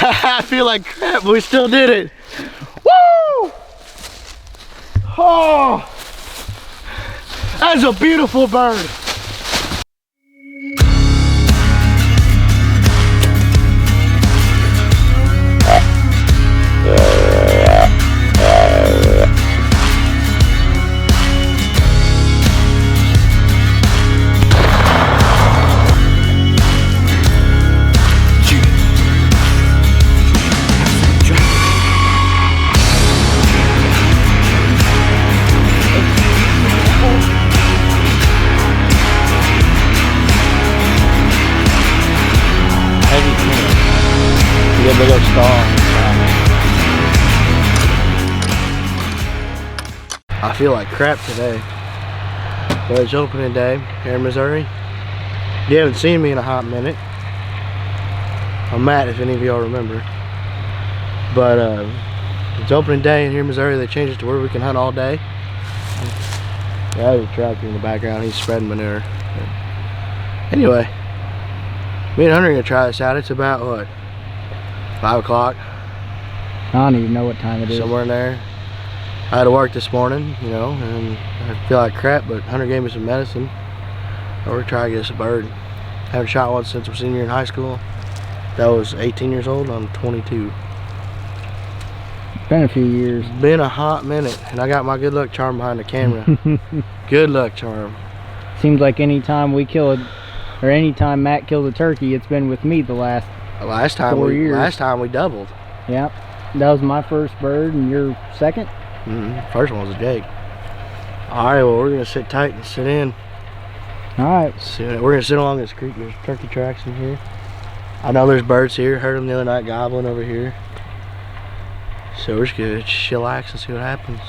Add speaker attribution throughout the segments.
Speaker 1: I feel like crap, but we still did it. Woo! Oh, that's a beautiful bird. Big old star. I feel like crap today, but it's opening day here in Missouri. You haven't seen me in a hot minute. I'm Matt, if any of y'all remember. But it's opening day in here in Missouri. They changed it to where we can hunt all day. Yeah, there's a tractor in the background. He's spreading manure. But anyway, me and Hunter are gonna try this out. It's about what? 5 o'clock.
Speaker 2: I don't even know what time it is.
Speaker 1: Somewhere in there. I had to work this morning, you know, and I feel like crap, but Hunter gave me some medicine. We're trying to get us a bird. Haven't shot one since we're senior in high school. That was 18 years old. I'm 22.
Speaker 2: Been a few years.
Speaker 1: Been a hot minute, and I got my good luck charm behind the camera. Good luck charm.
Speaker 2: Seems like anytime we kill it, or anytime Matt killed a turkey, it's been with me the last
Speaker 1: time
Speaker 2: 4 years.
Speaker 1: Last time we doubled.
Speaker 2: Yep, that was my first bird, and your second.
Speaker 1: First one was a Jake. All right, well we're gonna sit tight and sit in.
Speaker 2: All right.
Speaker 1: We're gonna sit along this creek. There's turkey tracks in here. I know there's birds here. Heard them the other night gobbling over here. So we're just gonna chillax and see what happens.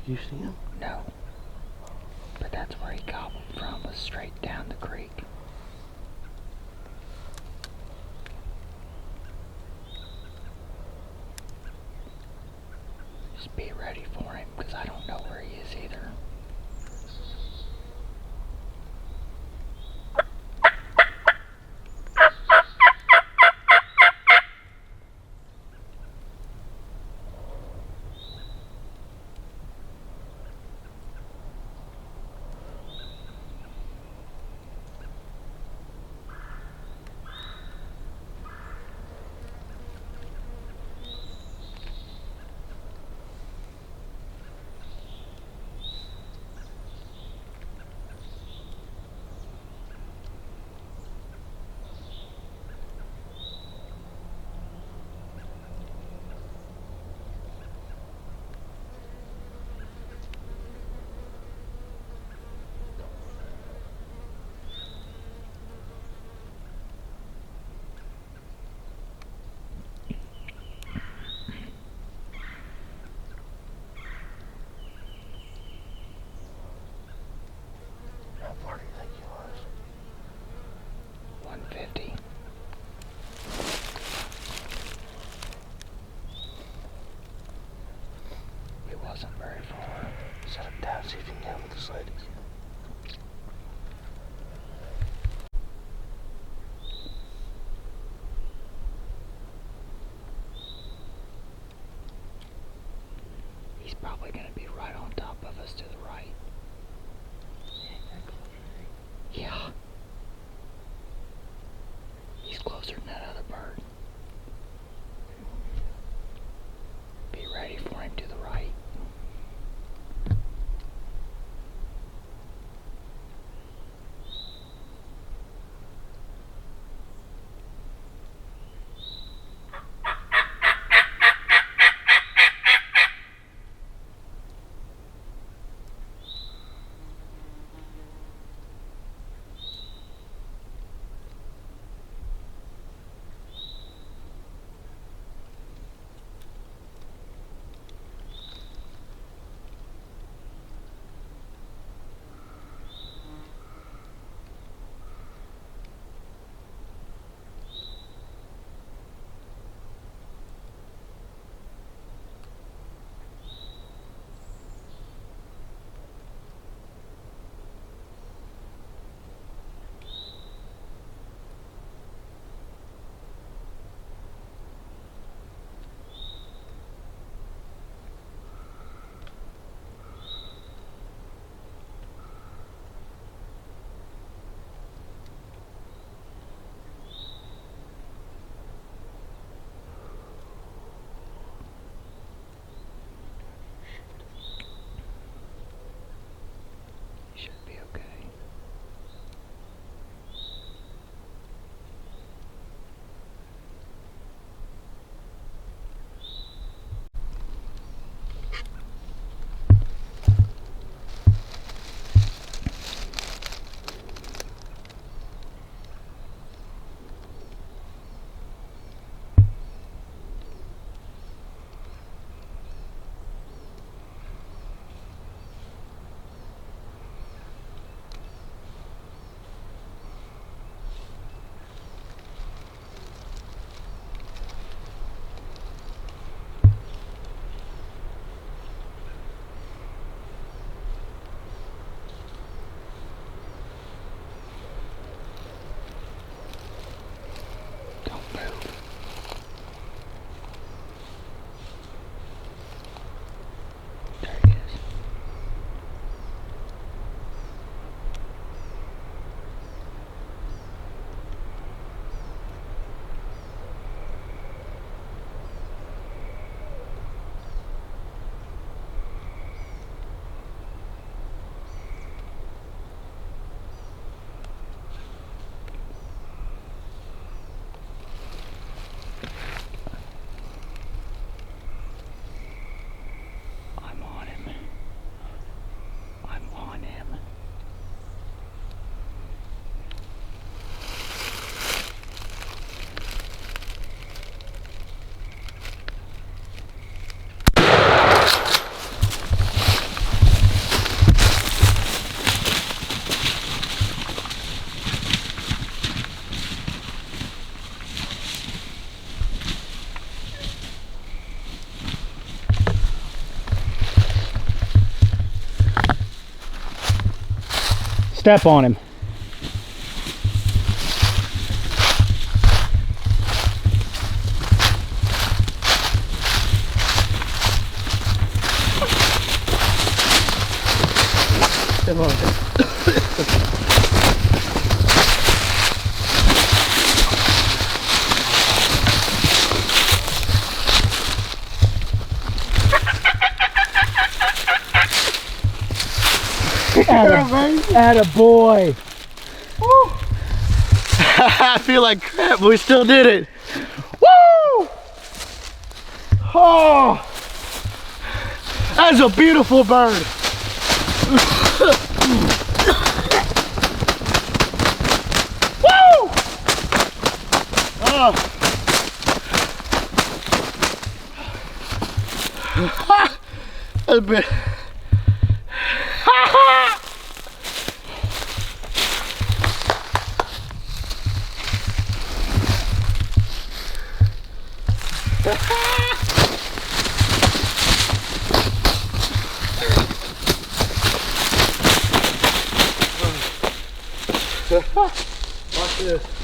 Speaker 1: You see him?
Speaker 2: No. But that's where he gobbled from, was straight down the creek. Just be ready for him, because I don't know where he is either.
Speaker 1: down, see if you can get him with the sled.
Speaker 2: He's probably going to be right on top of us to the right. Yeah. He's closer than that other bird. Be ready for him to the right. Should be okay. Don't move. There he is. I'm on him. I'm on him. Step on him.
Speaker 1: Step on him.
Speaker 2: Atta boy.
Speaker 1: I feel like crap, but we still did it. Woo! Oh, that's a beautiful bird. Woo! Oh. That's a bit. Watch this.